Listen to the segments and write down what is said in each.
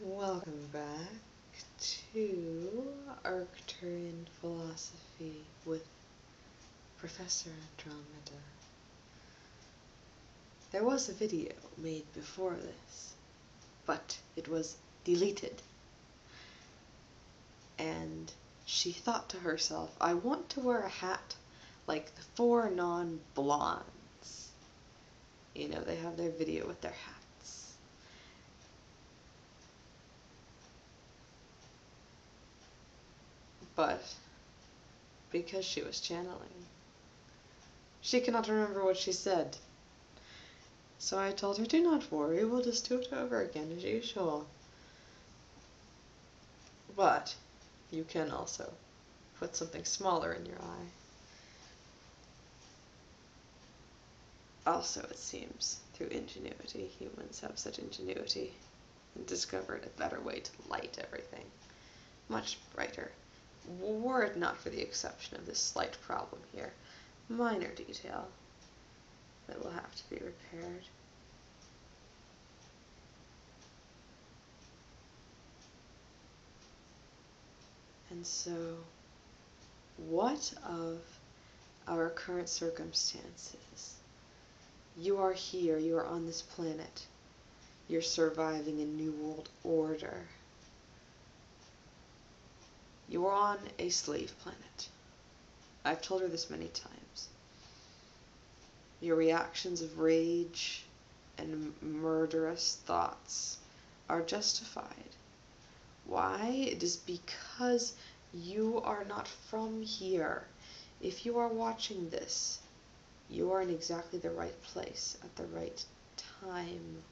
Welcome back to Arcturian Philosophy with Professor Andromeda. There was a video made before this, but it was deleted. And she thought to herself, I want to wear a hat like the four non-blondes. You know, they have their video with their hats. But because she was channeling, she cannot remember what she said. So I told her, do not worry, we'll just do it over again as usual. But you can also put something smaller in your eye. Also, it seems, through ingenuity, humans have such ingenuity and discovered a better way to light everything. Much brighter. Were it not for the exception of this slight problem here, minor detail that will have to be repaired. And so, what of our current circumstances? You are here, you are on this planet, you're surviving a new world order. You are on a slave planet. I've told her this many times. Your reactions of rage and murderous thoughts are justified. Why? It is because you are not from here. If you are watching this, you are in exactly the right place at the right time.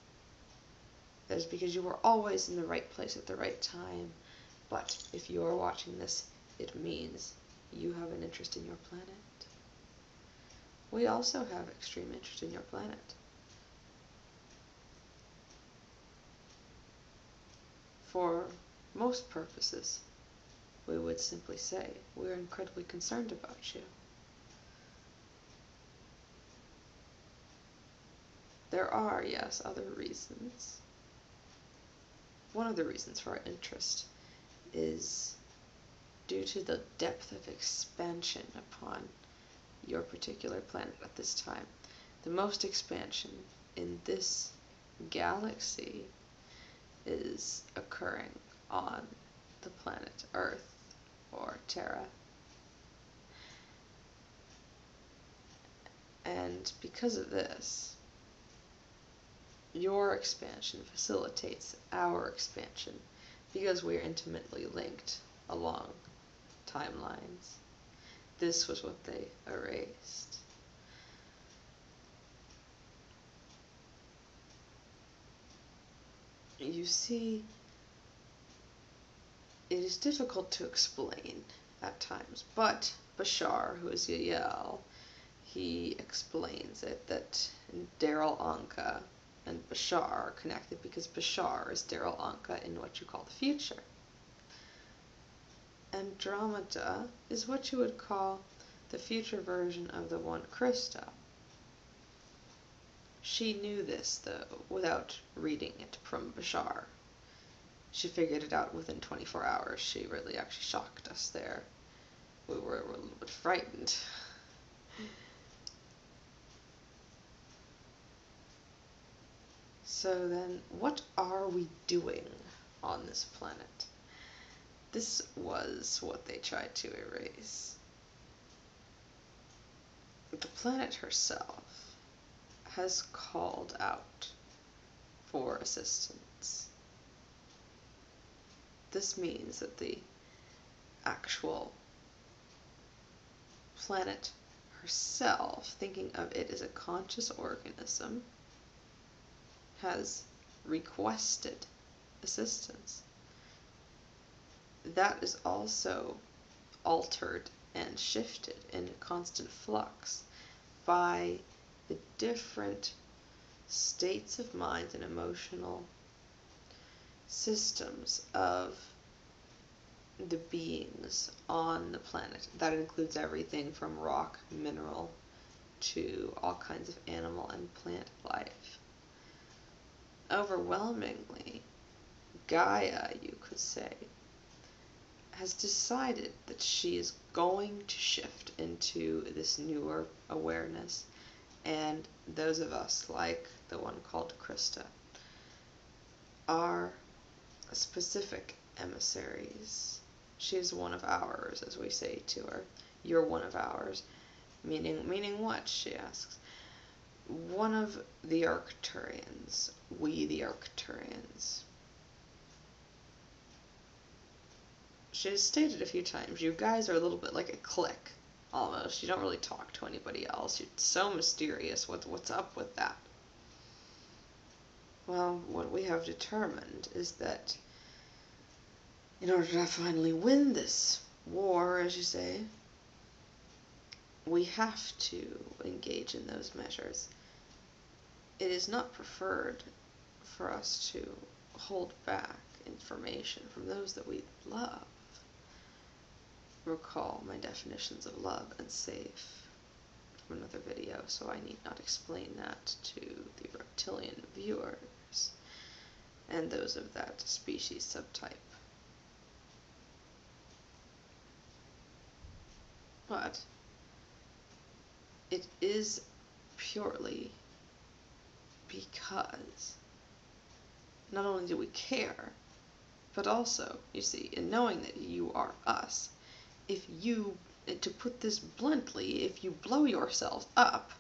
That is because you are always in the right place at the right time. But if you are watching this, it means you have an interest in your planet. We also have extreme interest in your planet. For most purposes, we would simply say we're incredibly concerned about you. There are, yes, other reasons. One of the reasons for our interest is due to the depth of expansion upon your particular planet at this time. The most expansion in this galaxy is occurring on the planet Earth, or Terra. And because of this, your expansion facilitates our expansion because we are intimately linked along timelines. This was what they erased. You see, it is difficult to explain at times, but Bashar, who is Yael, he explains it that Daryl Anka and Bashar are connected because Bashar is Daryl Anka in what you call the future. Andromeda is what you would call the future version of the one Krista. She knew this, though, without reading it from Bashar. She figured it out within 24 hours. She really actually shocked us there. We were a little bit frightened. So then, what are we doing on this planet? This was what they tried to erase. The planet herself has called out for assistance. This means that the actual planet herself, thinking of it as a conscious organism, has requested assistance. That is also altered and shifted in constant flux by the different states of mind and emotional systems of the beings on the planet. That includes everything from rock, mineral, to all kinds of animal and plant life. Overwhelmingly, Gaia, you could say, has decided that she is going to shift into this newer awareness, and those of us, like the one called Krista, are specific emissaries. She's one of ours, as we say to her. You're one of ours. Meaning what, she asks. One of the Arcturians. We the Arcturians. She has stated a few times, you guys are a little bit like a clique, almost. You don't really talk to anybody else. You're so mysterious. What's up with that? Well, what we have determined is that in order to finally win this war, as you say, we have to engage in those measures. It is not preferred for us to hold back information from those that we love. Recall my definitions of love and safe from another video, so I need not explain that to the reptilian viewers and those of that species subtype. But it is purely because not only do we care, but also, you see, in knowing that you are us, if you, to put this bluntly, if you blow yourself up,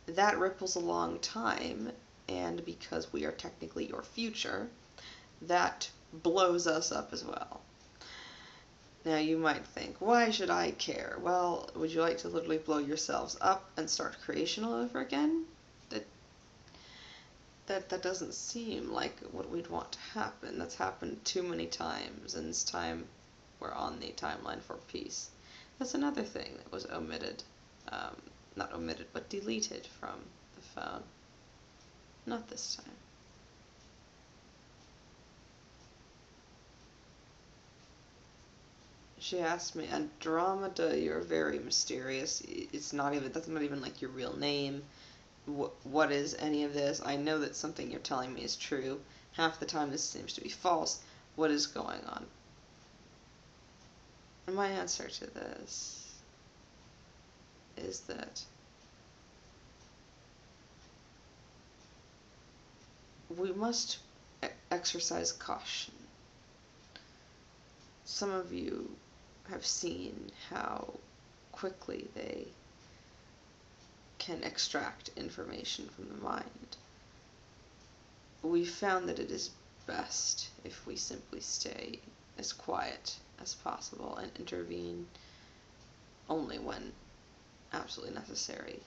that ripples a long time, and because we are technically your future, that blows us up as well. Now you might think, why should I care? Well, would you like to literally blow yourselves up and start creation all over again? That doesn't seem like what we'd want to happen. That's happened too many times, and this time we're on the timeline for peace. That's another thing that was omitted. Not omitted, but deleted from the phone. Not this time. She asked me, Andromeda, you're very mysterious. That's not even like your real name. What is any of this? I know that something you're telling me is true. Half the time this seems to be false. What is going on? And my answer to this is that we must exercise caution. Some of you have seen how quickly they can extract information from the mind. We found that it is best if we simply stay as quiet as possible and intervene only when absolutely necessary,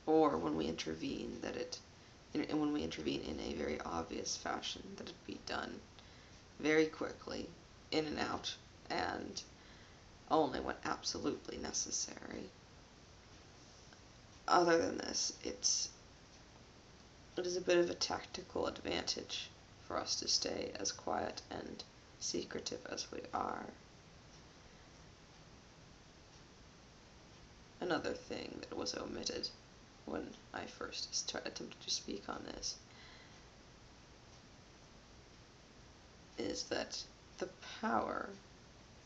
or when we intervene when we intervene in a very obvious fashion, that it be done very quickly, in and out, and only when absolutely necessary. Other than this, it is a bit of a tactical advantage for us to stay as quiet and secretive as we are. Another thing that was omitted when I first attempted to speak on this is that the power,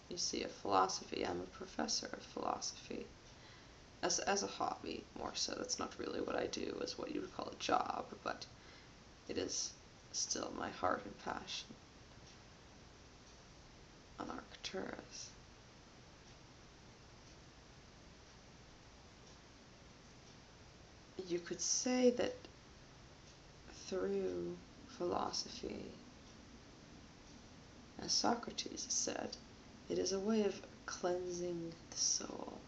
you see, of philosophy, I'm a professor of philosophy, as a hobby, more so. That's not really what I do, is what you would call a job, but it is still my heart and passion on Arcturus. You could say that through philosophy, as Socrates said, it is a way of cleansing the soul,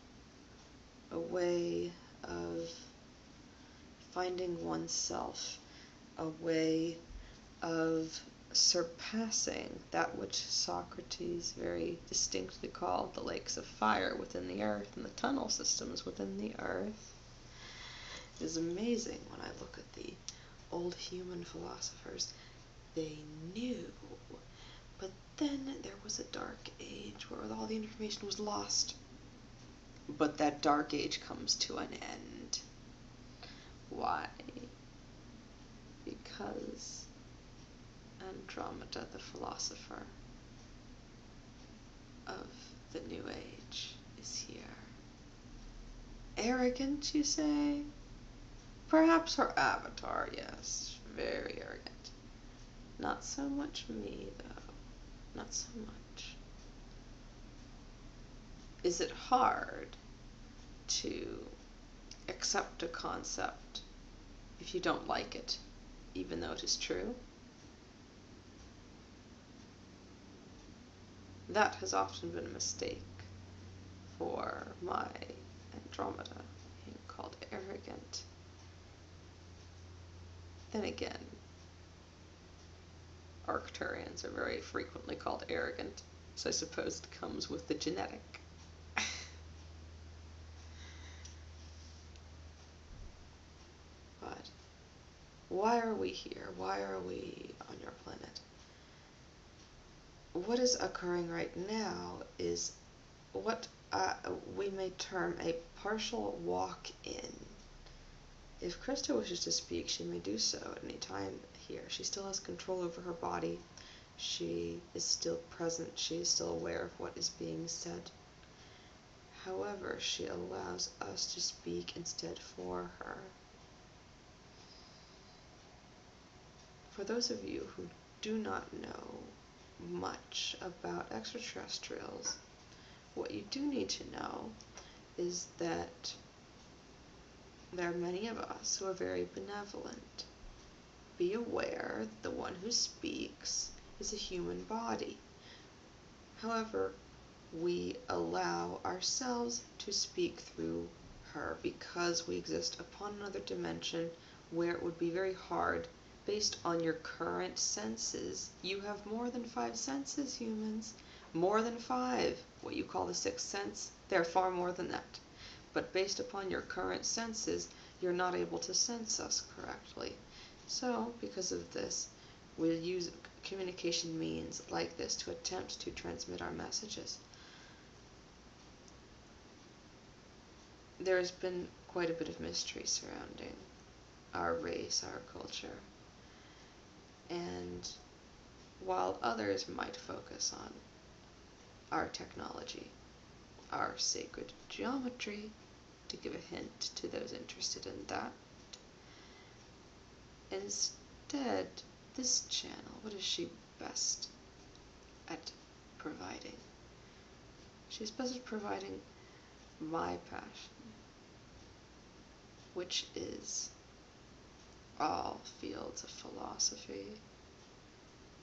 a way of finding oneself, a way of surpassing that which Socrates very distinctly called the lakes of fire within the earth and the tunnel systems within the earth. It is amazing when I look at the old human philosophers. They knew, but then there was a dark age where all the information was lost. But that dark age comes to an end. Why? Because Andromeda, the philosopher of the New Age, is here. Arrogant, you say? Perhaps her avatar, yes. Very arrogant. Not so much me, though. Not so much. Is it hard to accept a concept if you don't like it, even though it is true? That has often been a mistake for my Andromeda, being called arrogant. Then again, Arcturians are very frequently called arrogant, so I suppose it comes with the genetic. But why are we here? Why are we on your planet? What is occurring right now is what we may term a partial walk-in. If Krista wishes to speak, she may do so at any time here. She still has control over her body. She is still present. She is still aware of what is being said. However, she allows us to speak instead for her. For those of you who do not know much about extraterrestrials, what you do need to know is that there are many of us who are very benevolent. Be aware that the one who speaks is a human body. However, we allow ourselves to speak through her because we exist upon another dimension where it would be very hard based on your current senses. You have more than 5 senses, humans. More than 5. What you call the 6th sense, they're far more than that. But based upon your current senses, you're not able to sense us correctly. So, because of this, we'll use communication means like this to attempt to transmit our messages. There's been quite a bit of mystery surrounding our race, our culture. And while others might focus on our technology, our sacred geometry, to give a hint to those interested in that, instead, this channel, what is she best at providing? She's best at providing my passion, which is all fields of philosophy.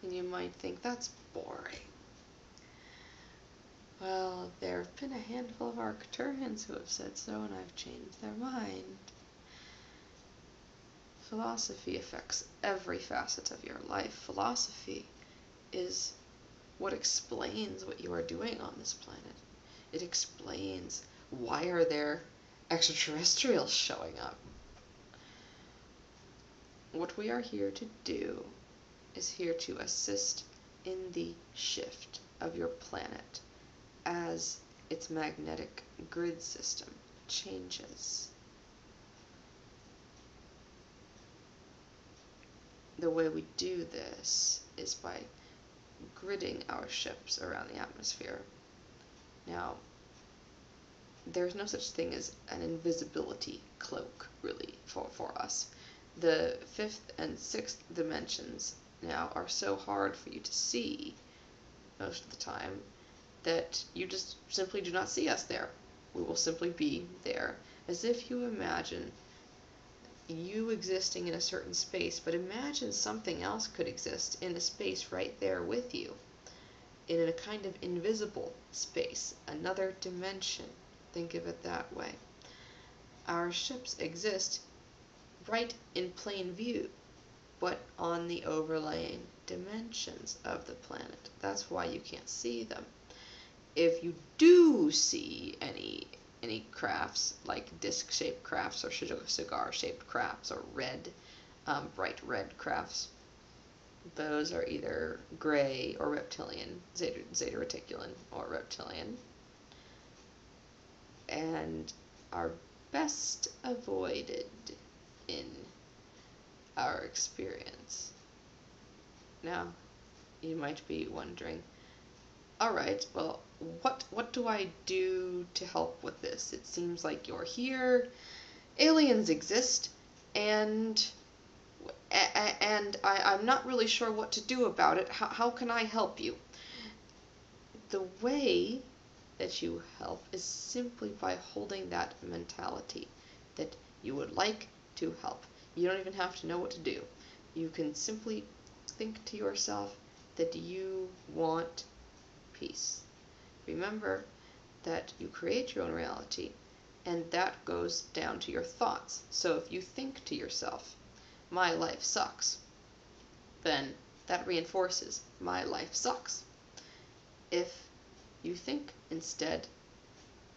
And you might think that's boring. Well, there have been a handful of Arcturians who have said so, and I've changed their mind. Philosophy affects every facet of your life. Philosophy is what explains what you are doing on this planet. It explains why are there extraterrestrials showing up. What we are here to do is here to assist in the shift of your planet as its magnetic grid system changes. The way we do this is by gridding our ships around the atmosphere. Now, there's no such thing as an invisibility cloak, really, for us. The 5th and 6th dimensions now are so hard for you to see most of the time that you just simply do not see us there. We will simply be there, as if you imagine you existing in a certain space, but imagine something else could exist in a space right there with you, in a kind of invisible space, another dimension. Think of it that way. Our ships exist right in plain view, but on the overlaying dimensions of the planet. That's why you can't see them. If you do see any crafts, like disc-shaped crafts or cigar-shaped crafts or red, bright red crafts, those are either gray or reptilian, zeta reticulan or reptilian, and are best avoided in our experience. Now, you might be wondering, alright, well, what do I do to help with this? It seems like you're here, aliens exist, and I'm not really sure what to do about it. How can I help you? The way that you help is simply by holding that mentality that you would like to help. You don't even have to know what to do. You can simply think to yourself that you want peace. Remember that you create your own reality, and that goes down to your thoughts. So if you think to yourself, my life sucks, then that reinforces my life sucks. If you think instead,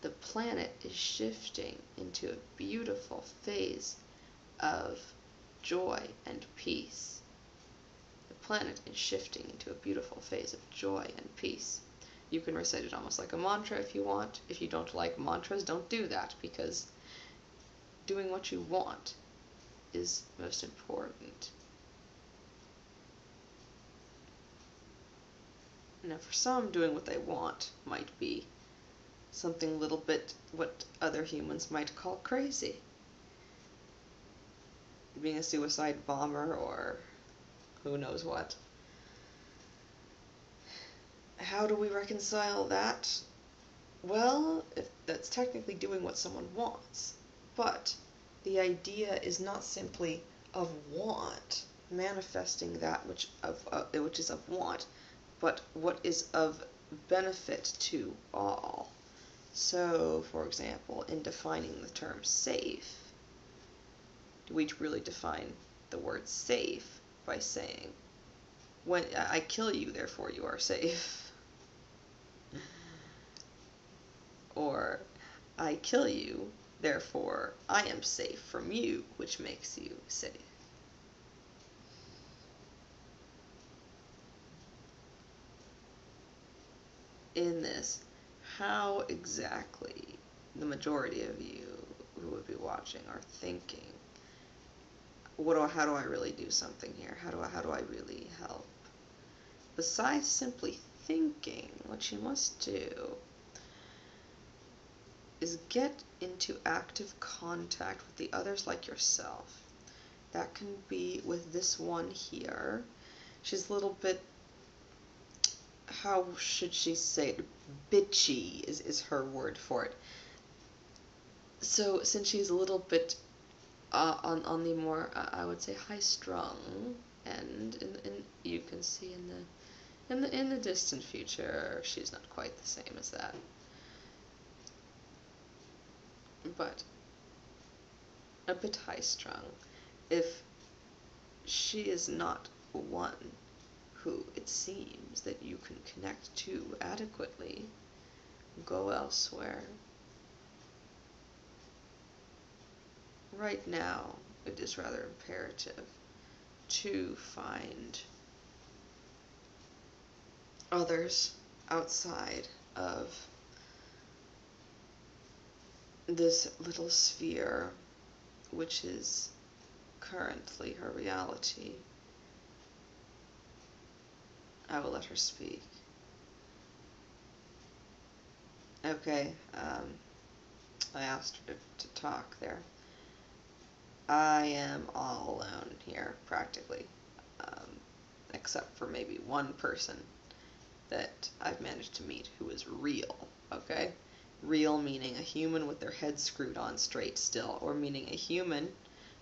the planet is shifting into a beautiful phase of joy and peace. The planet is shifting into a beautiful phase of joy and peace. You can recite it almost like a mantra if you want. If you don't like mantras, don't do that, because doing what you want is most important. Now, for some, doing what they want might be something a little bit what other humans might call crazy. Being a suicide bomber or who knows what. How do we reconcile that? Well, if that's technically doing what someone wants, but the idea is not simply of want, manifesting that which is of want, but what is of benefit to all. So, for example, in defining the term safe, do we really define the word safe by saying, when I kill you, therefore you are safe? Or, I kill you, therefore I am safe from you, which makes you safe. In this, how exactly the majority of you who would be watching are thinking? How do I really do something here? How do I really help? Besides simply thinking, what you must do is get into active contact with the others like yourself. That can be with this one here. She's a little bit, how should she say it? Bitchy is her word for it. So since she's a little bit on the more, I would say, high-strung, and you can see in the distant future, she's not quite the same as that. But a bit high-strung. If she is not one who it seems that you can connect to adequately, go elsewhere. Right now, it is rather imperative to find others outside of this little sphere, which is currently her reality. I will let her speak. Okay, I asked her to talk there. I am all alone here, practically, except for maybe one person that I've managed to meet who is real, okay? Real meaning a human with their head screwed on straight still, or meaning a human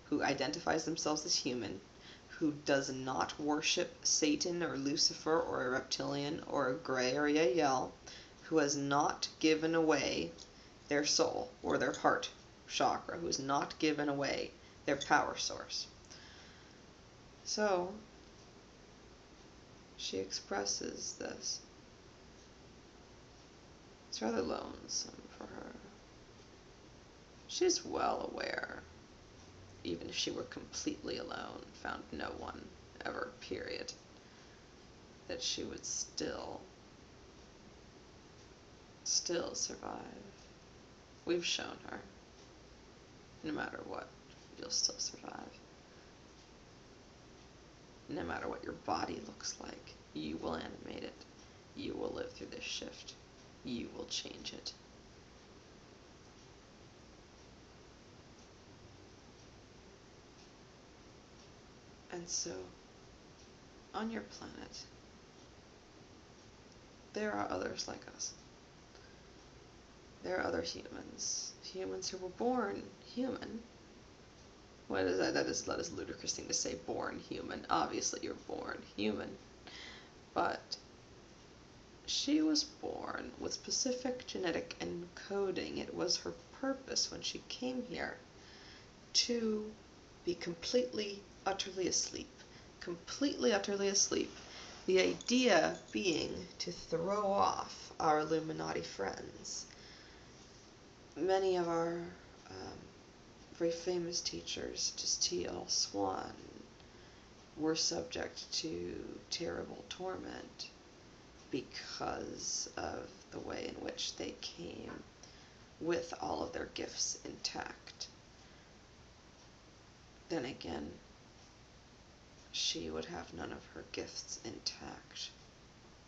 who identifies themselves as human, who does not worship Satan or Lucifer or a reptilian or a gray or a Yael, who has not given away their soul or their heart chakra, who has not given away their power source. So, she expresses this. It's rather lonesome for her. She's well aware, even if she were completely alone, found no one ever, period, that she would still survive. We've shown her, no matter what, you'll still survive. No matter what your body looks like, you will animate it. You will live through this shift. You will change it. And so, on your planet, there are others like us. There are other humans. Humans who were born human. What is that? That is a ludicrous thing to say, born human. Obviously you're born human. But she was born with specific genetic encoding. It was her purpose when she came here to be completely, utterly asleep. Completely, utterly asleep. The idea being to throw off our Illuminati friends. Many of our very famous teachers, such as T.L. Swan, were subject to terrible torment because of the way in which they came with all of their gifts intact. Then again, she would have none of her gifts intact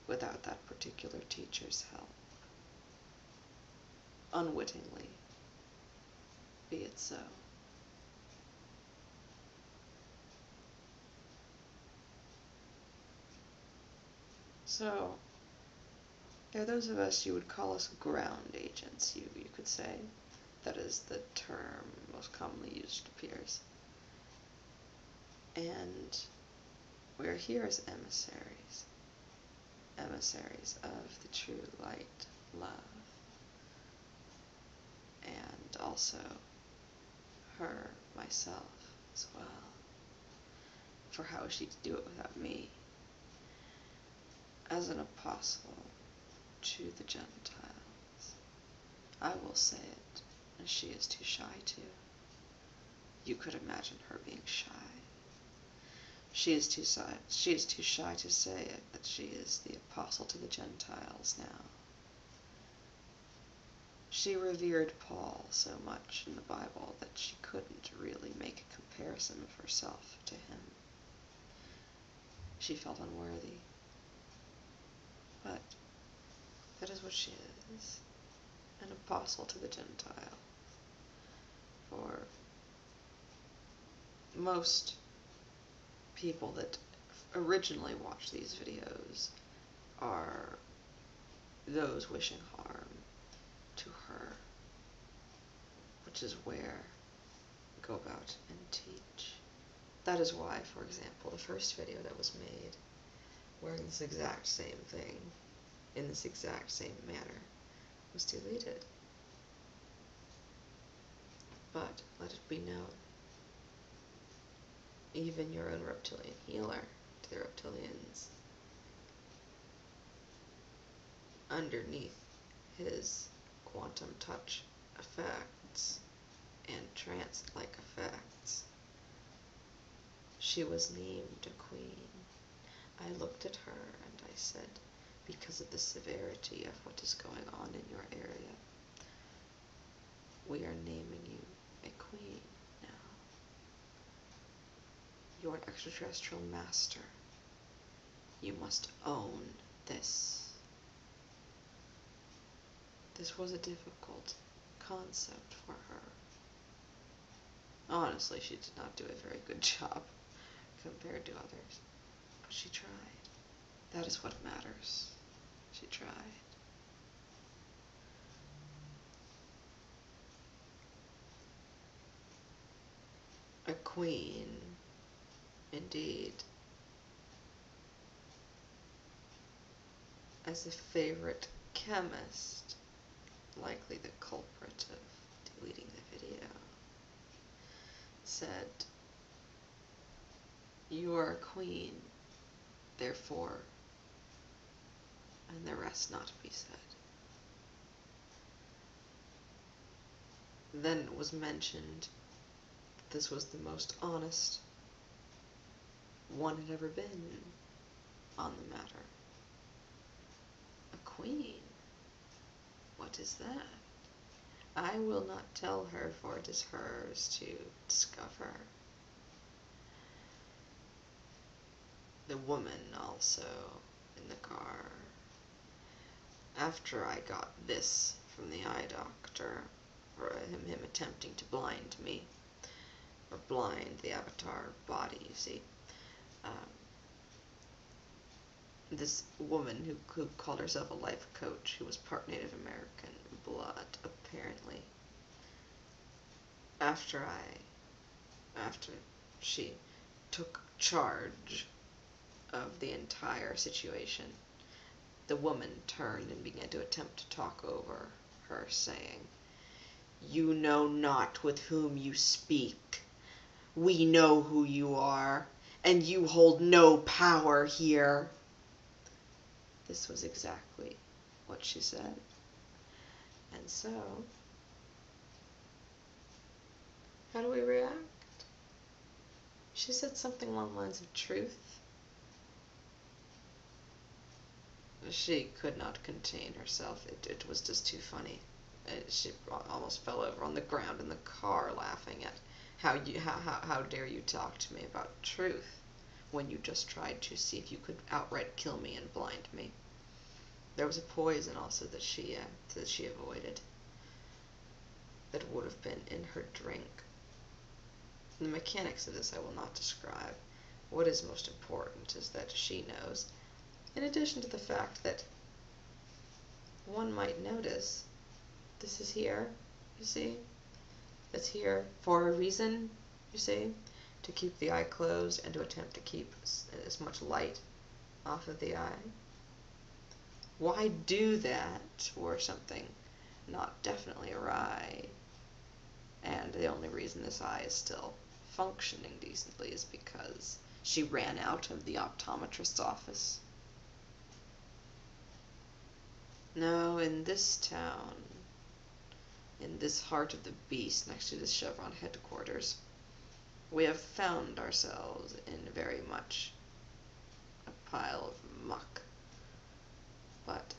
without that particular teacher's help. Unwittingly, be it so. So, there are those of us, you would call us ground agents, you could say. That is the term most commonly used, it appears. And we are here as emissaries. Emissaries of the true light, love. And also her, myself, as well. For how is she to do it without me? As an apostle to the Gentiles, I will say it, and she is too shy to. You could imagine her being shy. She is too shy to say it, that she is the apostle to the Gentiles now. She revered Paul so much in the Bible that she couldn't really make a comparison of herself to him. She felt unworthy. But that is what she is, an apostle to the Gentile. For most people that originally watch these videos are those wishing harm to her, which is where I go about and teach. That is why, for example, the first video that was made wearing this exact same thing in this exact same manner was deleted. But let it be known, even your own reptilian healer, to the reptilians, underneath his quantum touch effects and trance-like effects, she was named a queen. I looked at her and I said, because of the severity of what is going on in your area, we are naming you a queen now. You're an extraterrestrial master. You must own this. This was a difficult concept for her. Honestly, she did not do a very good job compared to others, but she tried. That is what matters. She tried. A queen, indeed. As a favorite chemist, likely the culprit of deleting the video, said, "You are a queen, therefore," and the rest not to be said. Then it was mentioned that this was the most honest one had ever been on the matter. A queen? What is that? I will not tell her, for it is hers to discover. the woman also in the car. After I got this from the eye doctor, or him attempting to blind me, or blind the avatar body, you see, this woman who called herself a life coach, who was part Native American blood, apparently, after she took charge of the entire situation, the woman turned and began to attempt to talk over her, saying, "You know not with whom you speak. We know who you are, and you hold no power here." This was exactly what she said. And so, how do we react? She said something along the lines of truth. She could not contain herself. It was just too funny. She almost fell over on the ground in the car laughing at how dare you talk to me about truth when you just tried to see if you could outright kill me and blind me. There was a poison also that she avoided that would have been in her drink. The mechanics of this I will not describe. What is most important is that she knows, in addition to the fact that one might notice, this is here, you see? It's here for a reason, you see? To keep the eye closed and to attempt to keep as much light off of the eye. Why do that for something not definitely awry? And the only reason this eye is still functioning decently is because she ran out of the optometrist's office. No, in this town, in this heart of the beast next to the Chevron headquarters, we have found ourselves in very much a pile of muck. But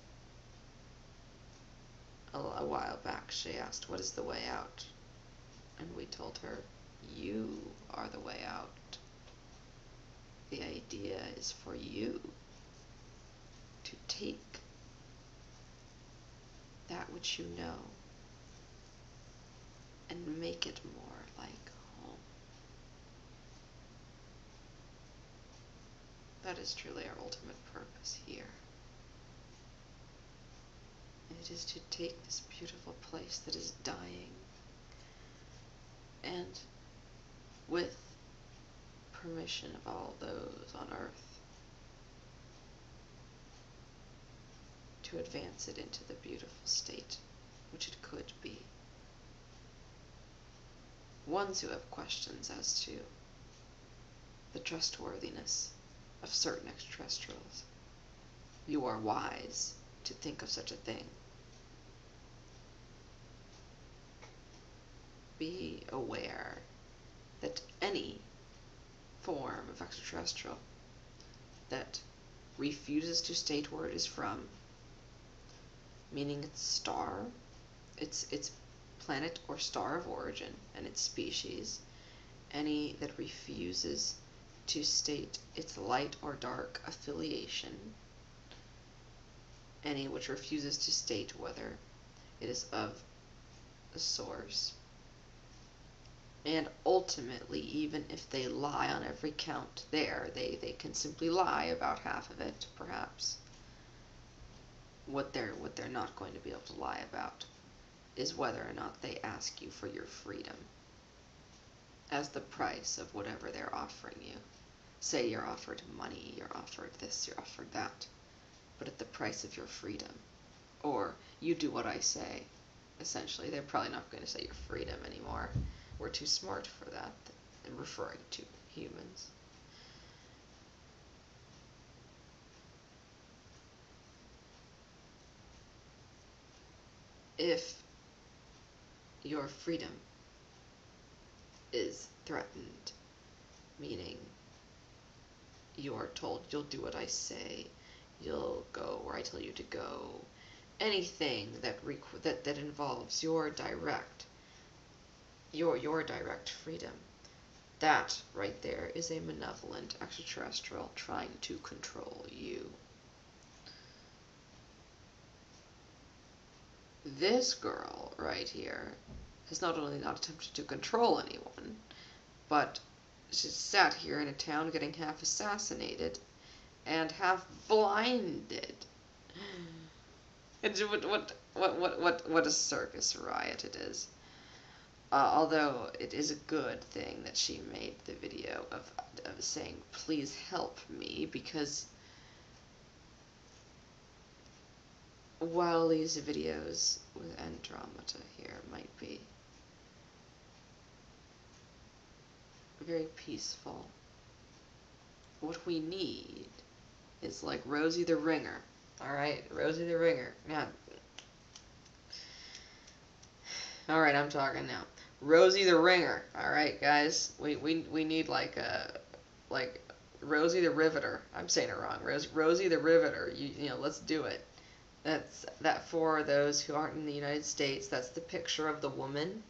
a while back she asked, "What is the way out?" And we told her, "You are the way out. The idea is for you to take that which you know and make it more like home." That is truly our ultimate purpose here. It is to take this beautiful place that is dying and, with permission of all those on earth, to advance it into the beautiful state which it could be. Ones who have questions as to the trustworthiness of certain extraterrestrials, you are wise to think of such a thing. Be aware that any form of extraterrestrial that refuses to state where it is from, meaning its star, its planet or star of origin and its species, any that refuses to state its light or dark affiliation, any which refuses to state whether it is of the source, and ultimately, even if they lie on every count there, they can simply lie about half of it, perhaps. What they're not going to be able to lie about is whether or not they ask you for your freedom as the price of whatever they're offering you. Say you're offered money, you're offered this, you're offered that, but at the price of your freedom. Or, you do what I say. Essentially, they're probably not going to say your freedom anymore. We're too smart for that, referring to humans. If your freedom is threatened, meaning you're told you'll do what I say, you'll go where I tell you to go, anything that involves your direct freedom, That right there is a malevolent extraterrestrial trying to control you. This girl right here has not only not attempted to control anyone, but she's sat here in a town getting half assassinated and half blinded. It's what a circus riot it is. Although it is a good thing that she made the video of saying, please help me, because while these videos with Andromeda here might be very peaceful, what we need is like Rosie the Ringer. Alright, Rosie the Ringer. Now, alright, I'm talking now. Rosie the Ringer. Alright, guys. We need like Rosie the Riveter. I'm saying it wrong. Rosie the Riveter. You know, let's do it. That for those who aren't in the United States, that's the picture of the woman.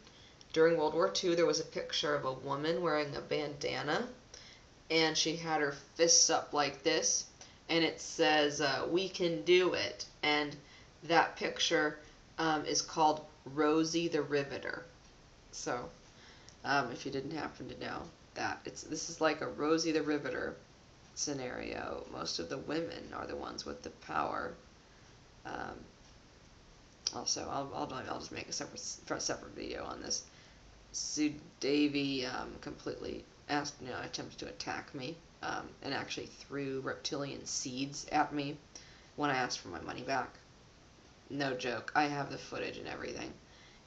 During World War II, there was a picture of a woman wearing a bandana, and she had her fists up like this, and it says, we can do it. And that picture is called Rosie the Riveter. So, if you didn't happen to know that, this is like a Rosie the Riveter scenario. Most of the women are the ones with the power. Also, I'll just make a separate video on this. Sue Davy completely attempted to attack me, and actually threw reptilian seeds at me when I asked for my money back. No joke. I have the footage and everything.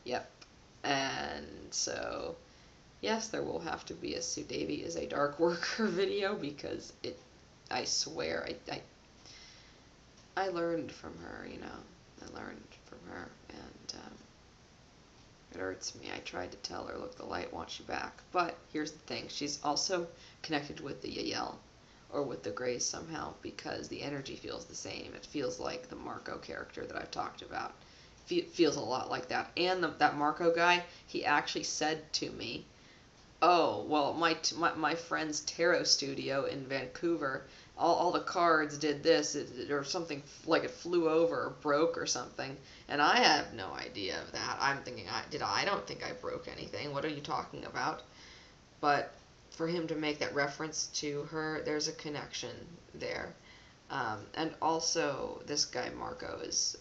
Yep. And so, yes, there will have to be a Sue Davy is a dark worker video, because I swear, I learned from her, you know. I learned from her, and it hurts me. I tried to tell her, look, the light wants you back. But here's the thing. She's also connected with the Yael, or with the Greys somehow, because the energy feels the same. It feels like the Marco character that I've talked about. Feels a lot like that. And that Marco guy, he actually said to me, oh, well, my friend's tarot studio in Vancouver, all the cards did this, or something, like it flew over or broke or something, and I have no idea of that. I'm thinking, I don't think I broke anything. What are you talking about? But for him to make that reference to her, there's a connection there. And also, this guy Marco is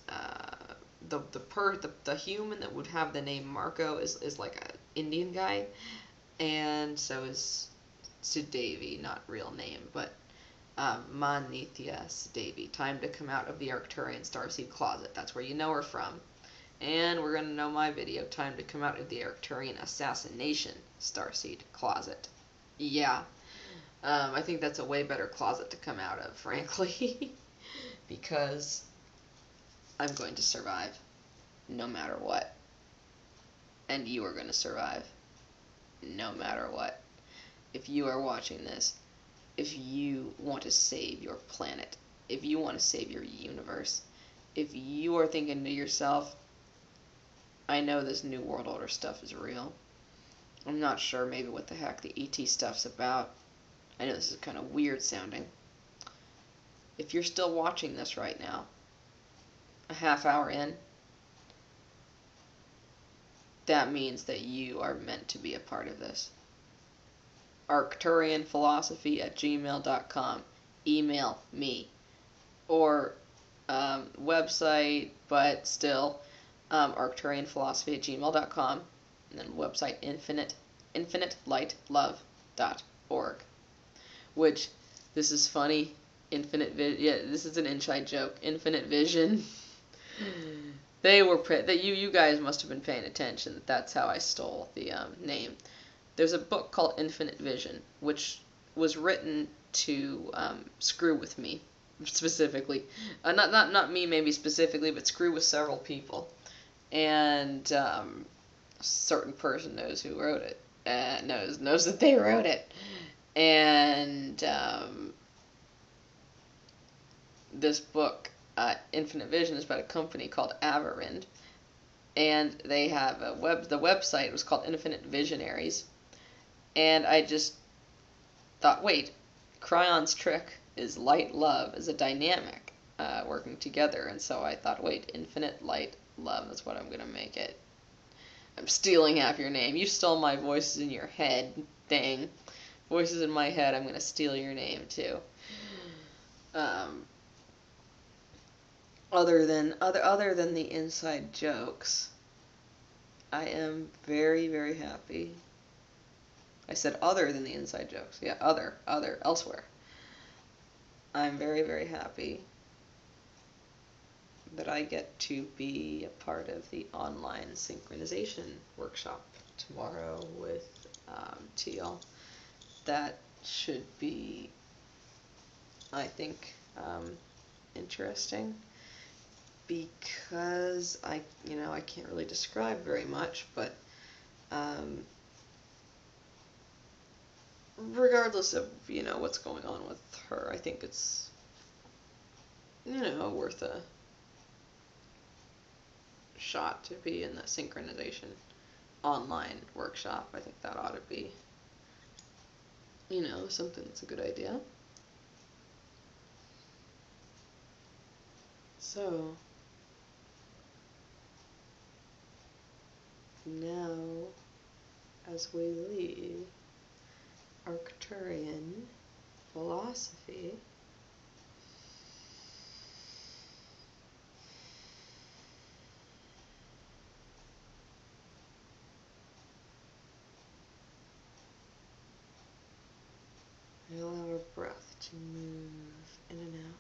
the human that would have the name Marco is like an Indian guy, and so is Sudevi, not real name, but Manithya Sudevi. Time to come out of the Arcturian starseed closet. That's where you know her from. And we're going to know my video, time to come out of the Arcturian assassination starseed closet. Yeah. I think that's a way better closet to come out of, frankly. Because I'm going to survive no matter what. And you are going to survive no matter what. If you are watching this, if you want to save your planet, if you want to save your universe, if you are thinking to yourself, I know this New World Order stuff is real. I'm not sure maybe what the heck the ET stuff's about. I know this is kind of weird sounding. If you're still watching this right now, a half hour in, that means that you are meant to be a part of this. ArcturianPhilosophy@gmail.com. Email me. Or website, but still, ArcturianPhilosophy@gmail.com. And then website infinitelightlove.org. Which, this is funny, this is an inside joke. Infinite Vision. You guys must have been paying attention. That's how I stole the name. There's a book called Infinite Vision, which was written to screw with me, specifically. Not me maybe specifically, but screw with several people. And a certain person knows who wrote it. Knows that they wrote it. And this book, Infinite Vision, is about a company called Avarind, and they have the website was called Infinite Visionaries, And I just thought, wait, Cryon's trick is light love is a dynamic working together. And so I thought, wait, infinite light love is what I'm going to make it. I'm stealing half your name. You stole my voices in your head thing. Voices in my head, I'm going to steal your name too. Other than the inside jokes, I am very, very happy. I said other than the inside jokes. Yeah, elsewhere. I'm very, very happy that I get to be a part of the online synchronization workshop tomorrow with Teal. That should be, I think, interesting, because I can't really describe very much, but regardless of what's going on with her, I think it's worth a shot to be in the synchronization online workshop. I think that ought to be something that's a good idea. So now, as we leave Arcturian philosophy, we allow our breath to move in and out,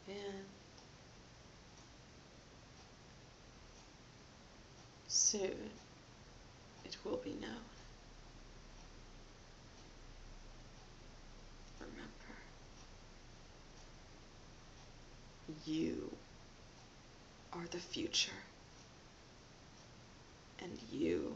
and soon it will be known. Remember, you are the future, and you